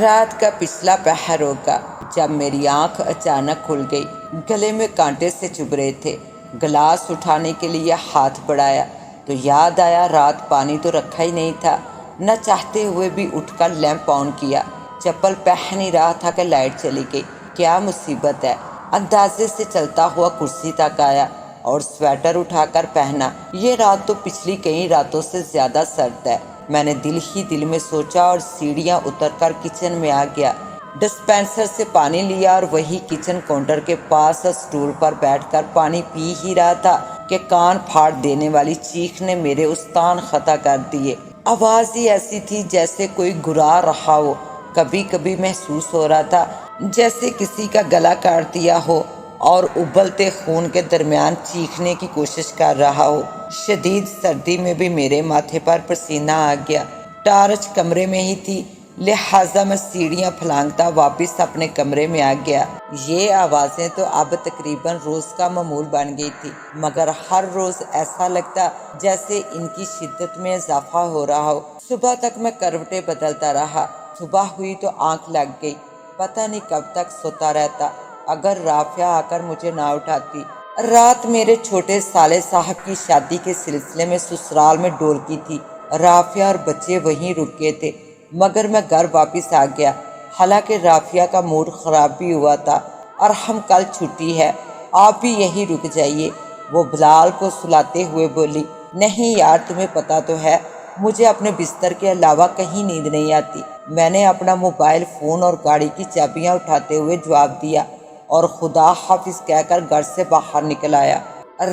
رات کا پچھلا پہر ہوگا جب میری آنکھ اچانک کھل گئی۔ گلے میں کانٹے سے چبھ رہے تھے۔ گلاس اٹھانے کے لیے ہاتھ بڑھایا تو یاد آیا رات پانی تو رکھا ہی نہیں تھا۔ نہ چاہتے ہوئے بھی اٹھ کر لیمپ آن کیا۔ چپل پہن ہی رہا تھا کہ لائٹ چلی گئی۔ کیا مصیبت ہے! اندازے سے چلتا ہوا کرسی تک آیا اور سویٹر اٹھا کر پہنا۔ یہ رات تو پچھلی کئی راتوں سے زیادہ سرد ہے، میں نے دل ہی دل میں سوچا اور سیڑھیاں اتر کر کچن میں آ گیا۔ ڈسپینسر سے پانی لیا اور وہی کچن کاؤنٹر کے پاس اسٹول پر بیٹھ کر پانی پی ہی رہا تھا کہ کان پھاڑ دینے والی چیخ نے میرے استان خطا کر دیے۔ آواز ہی ایسی تھی جیسے کوئی گھرا رہا ہو۔ کبھی کبھی محسوس ہو رہا تھا جیسے کسی کا گلا کاٹ دیا ہو اور ابلتے خون کے درمیان چیخنے کی کوشش کر رہا ہو۔ شدید سردی میں بھی میرے ماتھے پر پسینہ آ گیا۔ ٹارچ کمرے میں ہی تھی، لہٰذا میں سیڑھیاں پھلانگتا واپس اپنے کمرے میں آ گیا۔ یہ آوازیں تو اب تقریباً روز کا معمول بن گئی تھی، مگر ہر روز ایسا لگتا جیسے ان کی شدت میں اضافہ ہو رہا ہو۔ صبح تک میں کروٹیں بدلتا رہا۔ صبح ہوئی تو آنکھ لگ گئی۔ پتہ نہیں کب تک سوتا رہتا اگر رافعہ آ کر مجھے نہ اٹھاتی۔ رات میرے چھوٹے سالے صاحب کی شادی کے سلسلے میں سسرال میں ڈولکی تھی۔ رافعہ اور بچے وہیں رکے تھے، مگر میں گھر واپس آ گیا۔ حالانکہ رافعہ کا موڈ خراب بھی ہوا تھا۔ اور ہم کل چھٹی ہے، آپ بھی یہیں رک جائیے۔ وہ بلال کو سلاتے ہوئے بولی۔ نہیں یار، تمہیں پتہ تو ہے مجھے اپنے بستر کے علاوہ کہیں نیند نہیں آتی۔ میں نے اپنا موبائل فون اور گاڑی کی چابیاں اٹھاتے ہوئے جواب دیا اور خدا حافظ کہہ کر گھر سے باہر نکل آیا۔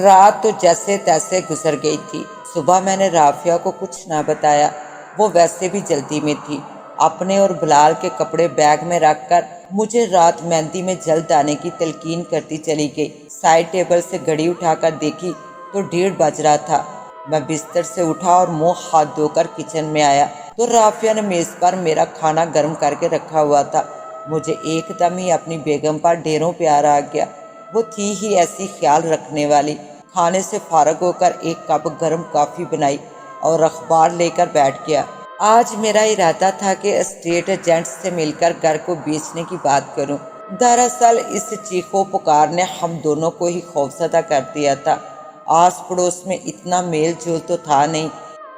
رات تو جیسے تیسے گزر گئی تھی۔ صبح میں نے رافعہ کو کچھ نہ بتایا، وہ ویسے بھی جلدی میں تھی۔ اپنے اور بلال کے کپڑے بیگ میں رکھ کر مجھے رات مہندی میں جلد آنے کی تلقین کرتی چلی گئی۔ سائڈ ٹیبل سے گھڑی اٹھا کر دیکھی تو 1:30 بج رہا تھا۔ میں بستر سے اٹھا اور منہ ہاتھ دھو کر کچن میں آیا تو رافعہ نے میز پر میرا کھانا گرم کر کے رکھا ہوا تھا۔ مجھے ایک دم ہی اپنی بیگم پر ڈھیروں پیار آ گیا۔ وہ تھی ہی ایسی خیال رکھنے والی۔ کھانے سے فارغ ہو کر ایک کپ گرم کافی بنائی اور اخبار لے کر بیٹھ گیا۔ آج میرا ارادہ تھا کہ اسٹیٹ ایجنٹس سے مل کر گھر کو بیچنے کی بات کروں۔ دراصل اس چیخو پکار نے ہم دونوں کو ہی خوفزدہ کر دیا تھا۔ آس پڑوس میں اتنا میل جول تو تھا نہیں،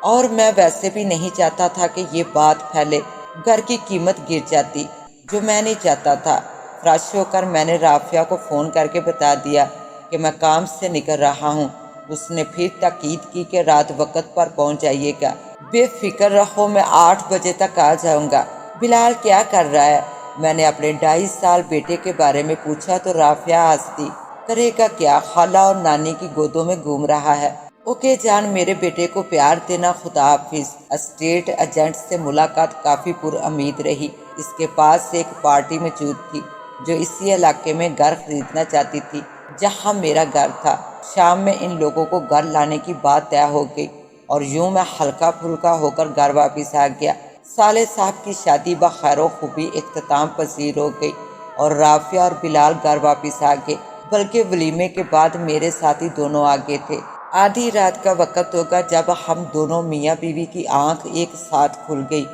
اور میں ویسے بھی نہیں چاہتا تھا کہ یہ بات پھیلے۔ گھر کی قیمت گر جاتی، جو میں نہیں چاہتا تھا۔ فریش ہو کر میں نے رافعہ کو فون کر کے بتا دیا کہ میں کام سے نکل رہا ہوں۔ اس نے پھر تاکید کی کہ رات وقت پر پہنچ جائیے گا۔ بے فکر رہو، میں 8 بجے تک آ جاؤں گا۔ بلال کیا کر رہا ہے؟ میں نے اپنے 2.5 سال بیٹے کے بارے میں پوچھا تو رافعہ ہنس دی۔ کرے گا کیا، خالہ اور نانی کی گودوں میں گھوم رہا ہے۔ اوکے جان، میرے بیٹے کو پیار دینا، خدا حافظ۔ اسٹیٹ ایجنٹ سے ملاقات کافی پر امید رہی۔ اس کے پاس ایک پارٹی موجود تھی جو اسی علاقے میں گھر خریدنا چاہتی تھی جہاں میرا گھر تھا۔ شام میں ان لوگوں کو گھر لانے کی بات طے ہو گئی اور یوں میں ہلکا پھلکا ہو کر گھر واپس آ گیا۔ سالے صاحب کی شادی بخیر و خوبی اختتام پذیر ہو گئی اور رافعہ اور بلال گھر واپس آ گئے، بلکہ ولیمے کے بعد میرے ساتھی دونوں آگے تھے۔ آدھی رات کا وقت ہوگا جب ہم دونوں میاں بیوی کی آنکھ ایک ساتھ کھل گئی۔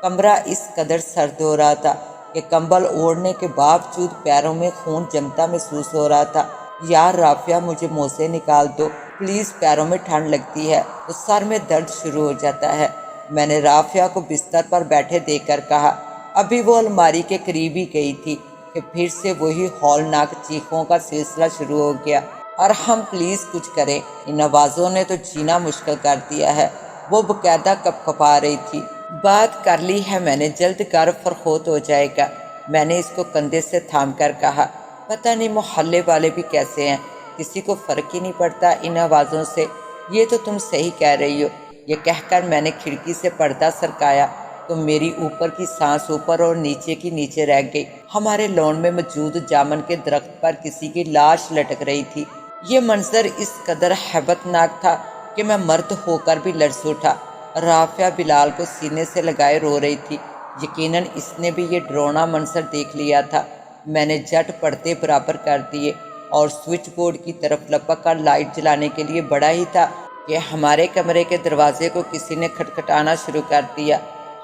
کمرہ اس قدر سرد ہو رہا تھا کہ کمبل اوڑھنے کے باوجود پیروں میں خون جمتا محسوس ہو رہا تھا۔ یار رافعہ، مجھے موزے نکال دو پلیز، پیروں میں ٹھنڈ لگتی ہے تو سر میں درد شروع ہو جاتا ہے، میں نے رافعہ کو بستر پر بیٹھے دیکھ کر کہا۔ ابھی وہ الماری کے قریب ہی گئی تھی کہ پھر سے وہی ہولناک چیخوں کا سلسلہ شروع ہو گیا۔ اور ہم پلیز کچھ کریں، ان آوازوں نے تو جینا مشکل کر دیا ہے۔ وہ باقاعدہ کپکپا رہی تھی۔ بات کر لی ہے میں نے، جلد گھر فرخوت ہو جائے گا، میں نے اس کو کندھے سے تھام کر کہا۔ پتہ نہیں محلے والے بھی کیسے ہیں، کسی کو فرق ہی نہیں پڑتا ان آوازوں سے۔ یہ تو تم صحیح کہہ رہی ہو۔ یہ کہہ کر میں نے کھڑکی سے پردہ سرکایا تو میری اوپر کی سانس اوپر اور نیچے کی نیچے رہ گئی۔ ہمارے لان میں موجود جامن کے درخت پر کسی کی لاش لٹک رہی تھی۔ یہ منظر اس قدر ہیبت ناک تھا کہ میں مرد ہو کر بھی لرز اٹھا۔ رافعہ بلال کو سینے سے لگائے رو رہی تھی۔ یقیناً اس نے بھی یہ ڈراؤنا منظر دیکھ لیا تھا۔ میں نے جھٹ پردے برابر کر دیے اور سوئچ بورڈ کی طرف لپک کر لائٹ جلانے کے لیے بڑھا ہی تھا کہ ہمارے کمرے کے دروازے کو کسی نے کھٹکھٹانا شروع کر دیا۔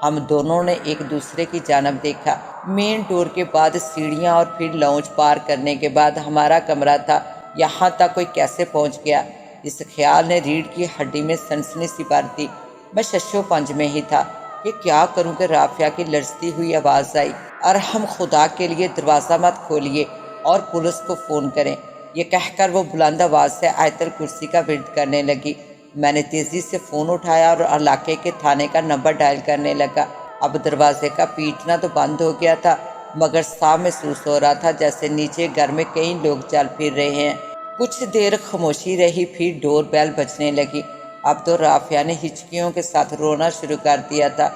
ہم دونوں نے ایک دوسرے کی جانب دیکھا۔ مین ڈور کے بعد سیڑھیاں اور پھر لاؤنج پار کرنے کے بعد ہمارا کمرہ تھا۔ یہاں تک کوئی کیسے پہنچ گیا؟ اس خیال نے ریڑھ کی ہڈی میں سنسنی سی بھر دی۔ میں ششو پنج میں ہی تھا کہ کیا کروں کہ رافعہ کی لرزتی ہوئی آواز آئی، ارحم خدا کے لیے دروازہ مت کھولیے اور پولیس کو فون کریں۔ یہ کہہ کر وہ بلند آواز سے آیت الکرسی کا ورد کرنے لگی۔ میں نے تیزی سے فون اٹھایا اور علاقے کے تھانے کا نمبر ڈائل کرنے لگا۔ اب دروازے کا پیٹنا تو بند ہو گیا تھا، مگر صاف محسوس ہو رہا تھا جیسے نیچے گھر میں کئی لوگ چل پھر رہے ہیں۔ کچھ دیر خاموشی رہی، پھر ڈور بیل بجنے لگی۔ اب تو رافعہ نے ہچکیوں کے ساتھ رونا شروع کر دیا تھا۔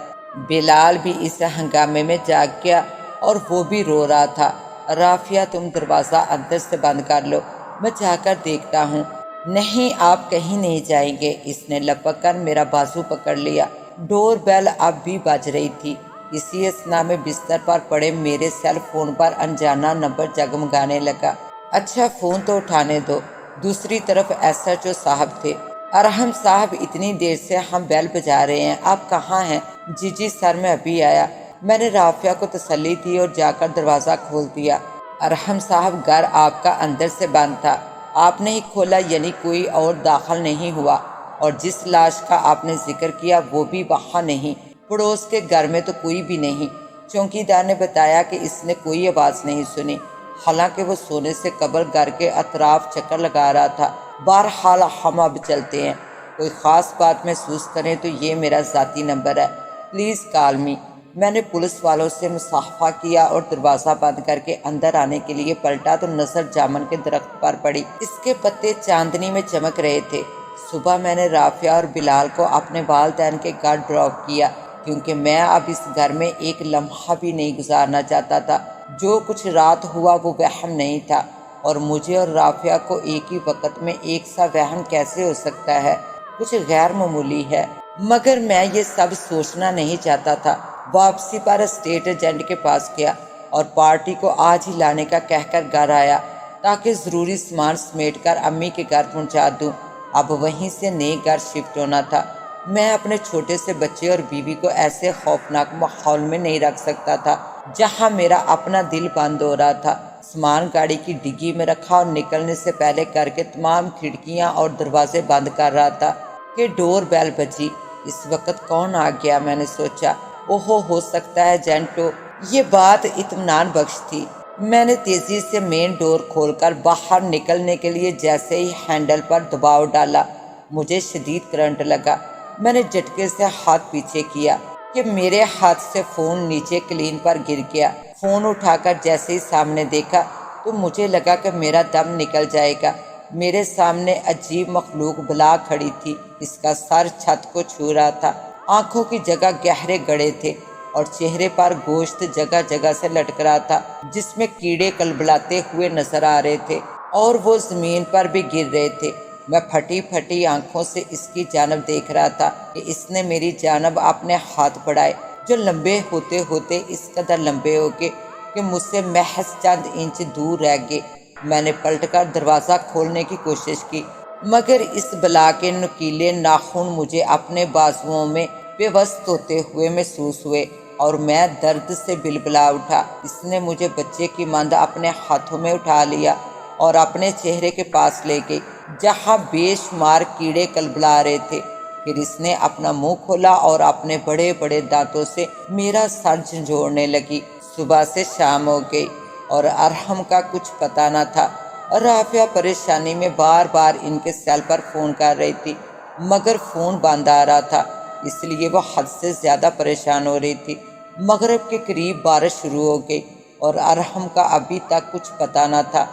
بلال بھی اس ہنگامے میں جاگ گیا اور وہ بھی رو رہا تھا۔ رافعہ تم دروازہ اندر سے بند کر لو، میں جا کر دیکھتا ہوں۔ نہیں، آپ کہیں نہیں جائیں گے، اس نے لپک کر میرا بازو پکڑ لیا۔ ڈور بیل اب بھی بج رہی تھی۔ اسی اثنا میں بستر پر پڑے میرے سیل فون پر انجانا نمبر جگمگانے لگا۔ اچھا فون تو اٹھانے دو۔ دوسری طرف ایس ایچ او صاحب تھے۔ ارحم صاحب، اتنی دیر سے ہم بیل بجا رہے ہیں، آپ کہاں ہیں؟ جی سر، میں ابھی آیا۔ میں نے رافعہ کو تسلی دی اور جا کر دروازہ کھول دیا۔ ارحم صاحب، گھر آپ کا اندر سے بند تھا، آپ نے ہی کھولا، یعنی کوئی اور داخل نہیں ہوا، اور جس لاش کا آپ نے ذکر کیا وہ بھی وہاں نہیں۔ پڑوس کے گھر میں تو کوئی بھی نہیں۔ چوکیدار نے بتایا کہ اس نے کوئی آواز نہیں سنی، حالانکہ وہ سونے سے قبل گھر کے اطراف چکر لگا رہا تھا۔ بہرحال ہم اب چلتے ہیں، کوئی خاص بات محسوس کریں تو یہ میرا ذاتی نمبر ہے، پلیز کال می۔ میں نے پولیس والوں سے مصافحہ کیا اور دروازہ بند کر کے اندر آنے کے لیے پلٹا تو نظر جامن کے درخت پر پڑی۔ اس کے پتے چاندنی میں چمک رہے تھے۔ صبح میں نے رافعہ اور بلال کو اپنے والدین کے گھر ڈراپ کیا، کیونکہ میں اب اس گھر میں ایک لمحہ بھی نہیں گزارنا چاہتا تھا۔ جو کچھ رات ہوا وہ وہم نہیں تھا، اور مجھے اور رافعہ کو ایک ہی وقت میں ایک سا وہم کیسے ہو سکتا ہے؟ کچھ غیر معمولی ہے۔ مگر میں یہ سب سوچنا نہیں چاہتا تھا۔ واپسی پر اسٹیٹ ایجنٹ کے پاس گیا اور پارٹی کو آج ہی لانے کا کہہ کر گھر آیا تاکہ ضروری سامان سمیٹ کر امی کے گھر پہنچا دوں۔ اب وہیں سے نئے گھر شفٹ ہونا تھا۔ میں اپنے چھوٹے سے بچے اور بیوی کو ایسے خوفناک ماحول میں نہیں رکھ سکتا تھا جہاں میرا اپنا دل بند ہو رہا تھا۔ سامان گاڑی کی ڈگی میں رکھا اور نکلنے سے پہلے گھر کے تمام کھڑکیاں اور دروازے بند کر رہا تھا کہ ڈور بیل بجی۔ اس وقت کون آ گیا، میں نے سوچا۔ ہو سکتا ہے جینٹو۔ یہ بات اطمینان بخش تھی۔ میں نے تیزی سے مین ڈور کھول کر باہر نکلنے کے لیے جیسے ہی ہینڈل پر دباؤ ڈالا، مجھے شدید کرنٹ لگا۔ میں نے جھٹکے سے ہاتھ پیچھے کیا کہ میرے ہاتھ سے فون نیچے کلین پر گر گیا۔ فون اٹھا کر جیسے ہی سامنے دیکھا تو مجھے لگا کہ میرا دم نکل جائے گا۔ میرے سامنے عجیب مخلوق بلا کھڑی تھی۔ اس کا سر چھت کو چھو رہا تھا، آنکھوں کی جگہ گہرے گڑے تھے اور چہرے پر گوشت جگہ جگہ سے لٹک رہا تھا جس میں کیڑے کلبلاتے ہوئے نظر آ رہے تھے، اور وہ زمین پر بھی گر رہے تھے۔ میں پھٹی پھٹی آنکھوں سے اس کی جانب دیکھ رہا تھا کہ اس نے میری جانب اپنے ہاتھ بڑھائے، جو لمبے ہوتے ہوتے اس قدر لمبے ہو گئے کہ مجھ سے محض چند انچ دور رہ گئے۔ میں نے پلٹ کر دروازہ کھولنے کی کوشش کی، مگر اس بلا کے نوکیلے ناخن مجھے اپنے بازوؤں میں پیوست ہوتے ہوئے محسوس ہوئے اور میں درد سے بلبلا اٹھا۔ اس نے مجھے بچے کی مانند اپنے ہاتھوں میں اٹھا لیا اور اپنے چہرے کے پاس لے گئی جہاں بے شمار کیڑے کلبلا رہے تھے۔ پھر اس نے اپنا منہ کھولا اور اپنے بڑے بڑے دانتوں سے میرا سر جھنجھوڑنے لگی۔ صبح سے شام ہو گئی اور ارحم کا کچھ پتہ نہ تھا۔ رافعہ پریشانی میں بار بار ان کے سیل پر فون کر رہی تھی، مگر فون بند آ رہا تھا، اس لیے وہ حد سے زیادہ پریشان ہو رہی تھی۔ مغرب کے قریب بارش شروع ہو گئی اور ارحم کا ابھی تک کچھ پتہ نہ تھا۔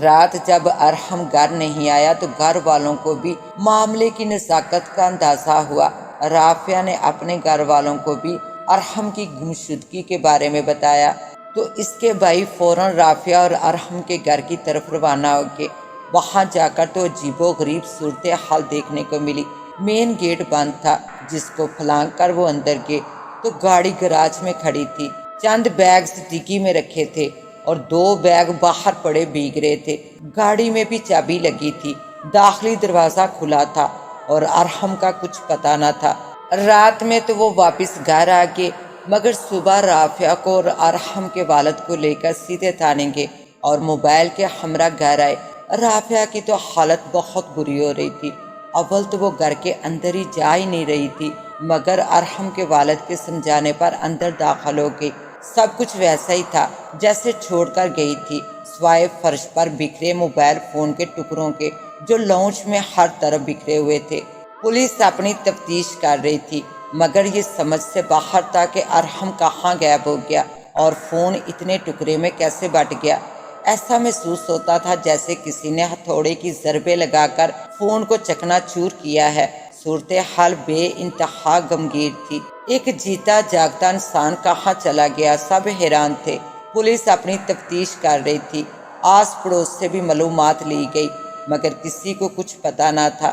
رات جب ارحم گھر نہیں آیا تو گھر والوں کو بھی معاملے کی نزاکت کا اندازہ ہوا۔ رافعہ نے اپنے گھر والوں کو بھی ارحم کی گمشدگی کے بارے میں بتایا تو اس کے بھائی فوراً رافعہ اور ارحم کے گھر کی طرف روانہ ہو گئے۔ وہاں جا کر تو عجیب و غریب صورتحال دیکھنے کو ملی۔ مین گیٹ بند تھا، جس کو پھلانگ کر وہ اندر گئے تو گاڑی گراج میں کھڑی تھی۔ چند بیگز ڈگی میں رکھے تھے اور 2 بیگ باہر پڑے بھیگ رہے تھے۔ گاڑی میں بھی چابی لگی تھی۔ داخلی دروازہ کھلا تھا اور ارحم کا کچھ پتہ نہ تھا۔ رات میں تو وہ واپس گھر آ گئے مگر صبح رافعہ کو اور ارحم کے والد کو لے کر سیدھے تھانے گئے اور موبائل کے ہمراہ گھر آئے۔ رافعہ کی تو حالت بہت بری ہو رہی تھی۔ اول تو وہ گھر کے اندر ہی جا ہی نہیں رہی تھی، مگر ارحم کے والد کے سمجھانے پر اندر داخل ہو گئی۔ سب کچھ ویسا ہی تھا جیسے چھوڑ کر گئی تھی، سوائے فرش پر بکھرے موبائل فون کے ٹکڑوں کے جو لاؤنج میں ہر طرف بکھرے ہوئے تھے۔ پولیس اپنی تفتیش کر رہی تھی، مگر یہ سمجھ سے باہر تھا کہ ارحم کہاں غائب ہو گیا اور فون اتنے ٹکڑے میں کیسے بٹ گیا۔ ایسا محسوس ہوتا تھا جیسے کسی نے ہتھوڑے کی ضربیں لگا کر فون کو چکنا چور کیا ہے۔ صورتحال بے انتہا غمگین تھی۔ ایک جیتا جاگتا انسان کہاں چلا گیا، سب حیران تھے۔ پولیس اپنی تفتیش کر رہی تھی، آس پڑوس سے بھی معلومات لی گئی، مگر کسی کو کچھ پتہ نہ تھا۔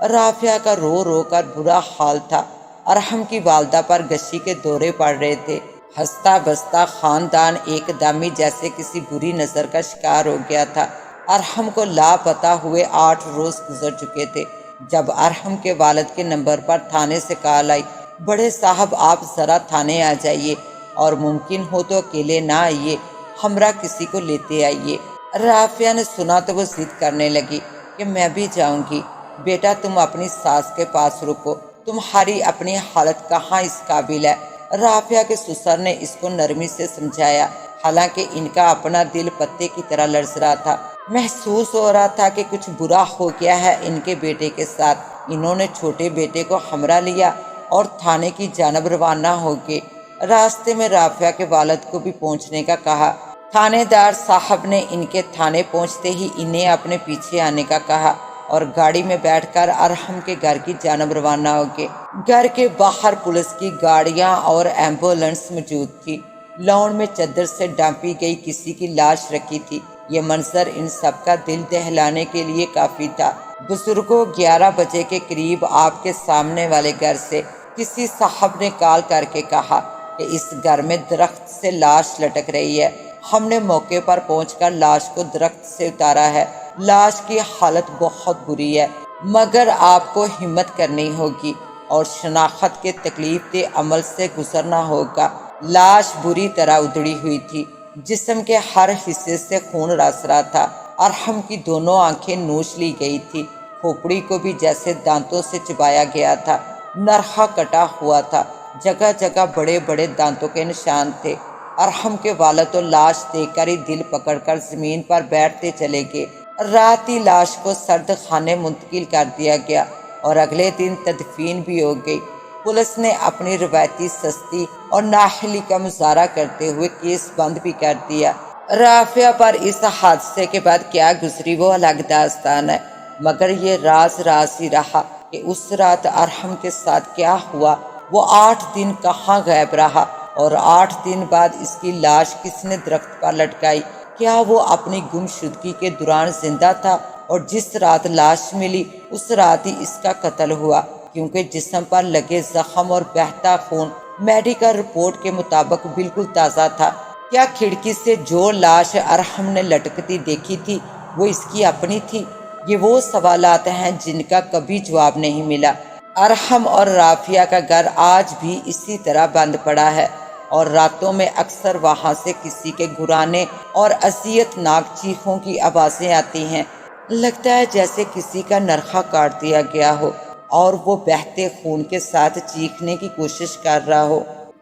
رافعہ کا رو رو کر برا حال تھا۔ ارحم کی والدہ پر غشی کے دورے پڑ رہے تھے۔ ہنستا بستا خاندان ایک دم ہی جیسے کسی بری نظر کا شکار ہو گیا تھا۔ ارحم کو لاپتہ ہوئے 8 روز گزر چکے تھے جب ارحم کے والد کے نمبر پر تھانے سے کال آئی، بڑے صاحب آپ ذرا تھانے آ جائیے، اور ممکن ہو تو اکیلے نہ آئیے، ہمراہ کسی کو لیتے آئیے۔ رافعہ نے سنا تو وہ ضد کرنے لگی کہ میں بھی جاؤں گی۔ بیٹا تم اپنی ساس کے پاس رکو، تمہاری اپنی حالت کہاں اس قابل ہے۔ رافعہ کے سسر نے اس کو نرمی سے سمجھایا، حالانکہ ان کا اپنا دل پتے کی طرح لرز رہا تھا۔ محسوس ہو رہا تھا کہ کچھ برا ہو گیا ہے ان کے بیٹے کے ساتھ۔ انہوں نے چھوٹے بیٹے کو ہمراہ لیا اور تھانے کی جانب روانہ ہو گئے۔ راستے میں رافعہ کے والد کو بھی پہنچنے کا کہا۔ تھانے دار صاحب نے ان کے تھانے پہنچتے ہی انہیں اپنے پیچھے آنے کا کہا اور گاڑی میں بیٹھ کر ارحم کے گھر کی جانب روانہ ہو گئے۔ گھر کے باہر پولیس کی گاڑیاں اور ایمبولینس موجود تھی۔ لان میں چادر سے ڈھانپی گئی کسی کی لاش رکھی تھی۔ یہ منظر ان سب کا دل دہلانے کے لیے کافی تھا۔ بزرگوں 11 بجے کے قریب آپ کے سامنے والے گھر سے کسی صاحب نے کال کر کے کہا کہ اس گھر میں درخت سے لاش لٹک رہی ہے۔ ہم نے موقع پر پہنچ کر لاش کو درخت سے اتارا ہے۔ لاش کی حالت بہت بری ہے، مگر آپ کو ہمت کرنی ہوگی اور شناخت کے تکلیف دہ عمل سے گزرنا ہوگا۔ لاش بری طرح ادڑی ہوئی تھی، جسم کے ہر حصے سے خون رس رہا تھا۔ ارحم کی دونوں آنکھیں نوچ لی گئی تھی، کھوپڑی کو بھی جیسے دانتوں سے چبایا گیا تھا۔ نرخہ کٹا ہوا تھا، جگہ جگہ بڑے بڑے دانتوں کے نشان تھے۔ ارحم کے والد تو لاش دیکھ کر ہی دل پکڑ کر زمین پر بیٹھتے چلے گئے۔ رات ہی لاش کو سرد خانے منتقل کر دیا گیا اور اگلے دن تدفین بھی ہو گئی۔ پولیس نے اپنی روایتی سستی اور نااہلی کا مظاہرہ کرتے ہوئے کیس بند بھی کر دیا۔ رافعہ پر اس حادثے کے بعد کیا گزری وہ الگ داستان ہے، مگر یہ راز راز ہی رہا کہ اس رات ارحم کے ساتھ کیا ہوا۔ وہ 8 دن کہاں غائب رہا اور 8 دن بعد اس کی لاش کس نے درخت پر لٹکائی؟ کیا وہ اپنی گمشدگی کے دوران زندہ تھا اور جس رات لاش ملی اس رات ہی اس کا قتل ہوا؟ کیونکہ جسم پر لگے زخم اور بہتا خون میڈیکل رپورٹ کے مطابق بالکل تازہ تھا۔ کیا کھڑکی سے جو لاش ارحم نے لٹکتی دیکھی تھی وہ اس کی اپنی تھی؟ یہ وہ سوالات ہیں جن کا کبھی جواب نہیں ملا۔ ارحم اور رافعہ کا گھر آج بھی اسی طرح بند پڑا ہے اور راتوں میں اکثر وہاں سے کسی کے گھرانے اور اذیت ناک چیخوں کی آوازیں آتی ہیں۔ لگتا ہے جیسے کسی کا نرخہ کاٹ دیا گیا ہو اور وہ بہتے خون کے ساتھ چیخنے کی کوشش کر رہا ہو۔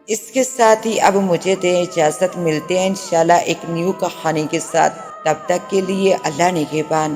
اس کے ساتھ ہی اب مجھے دیں اجازت، ملتے ہیں انشاءاللہ ایک نیو کہانی کے ساتھ۔ تب تک کے لیے اللہ نگہبان۔